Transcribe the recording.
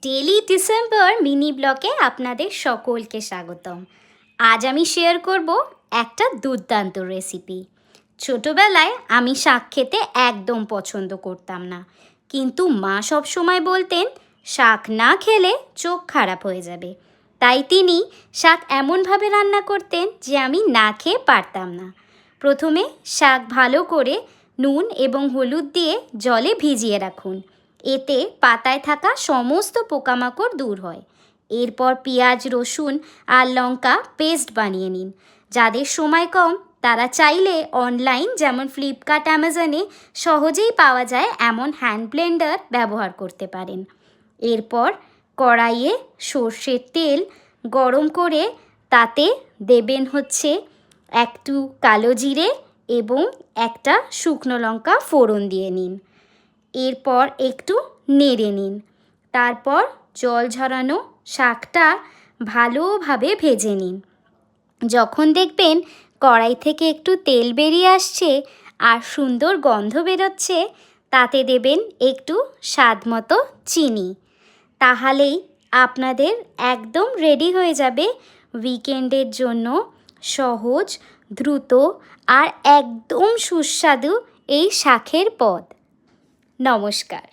Daily December mini ব্লগে আপনাদের সকলকে স্বাগতম। আজ আমি শেয়ার করব একটা দুর্দান্ত রেসিপি। ছোটোবেলায় আমি শাক খেতে একদম পছন্দ করতাম না, কিন্তু মা সব সময় বলতেন শাক না খেলে চোখ খারাপ হয়ে যাবে। তাই তিনি শাক এমনভাবে রান্না করতেন যে আমি না খেয়ে পারতাম না। প্রথমে শাক ভালো করে নুন এবং হলুদ দিয়ে জলে ভিজিয়ে রাখুন। এতে পাতায় থাকা সমস্ত পোকামাকড় দূর হয়। এরপর পেঁয়াজ, রসুন আর লঙ্কা পেস্ট বানিয়ে নিন। যাদের সময় কম তারা চাইলে অনলাইন যেমন ফ্লিপকার্ট, অ্যামাজনে সহজেই পাওয়া যায় এমন হ্যান্ড ব্লেন্ডার ব্যবহার করতে পারেন। এরপর কড়াইয়ে সর্ষের তেল গরম করে তাতে দেবেন একটু কালো জিরে এবং একটা শুকনো লঙ্কা ফোড়ন দিয়ে নিন। এরপর একটু নেড়ে নিন। তারপর জল ঝরানো শাকটা ভালোভাবে ভেজে নিন। যখন দেখবেন কড়াই থেকে একটু তেল বেরিয়ে আসছে আর সুন্দর গন্ধ বেরোচ্ছে, তাতে দেবেন একটু স্বাদ মতো চিনি। তাহলেই আপনাদের একদম রেডি হয়ে যাবে উইকেন্ডের জন্য সহজ, দ্রুত আর একদম সুস্বাদু এই শাকের পদ। নমস্কার।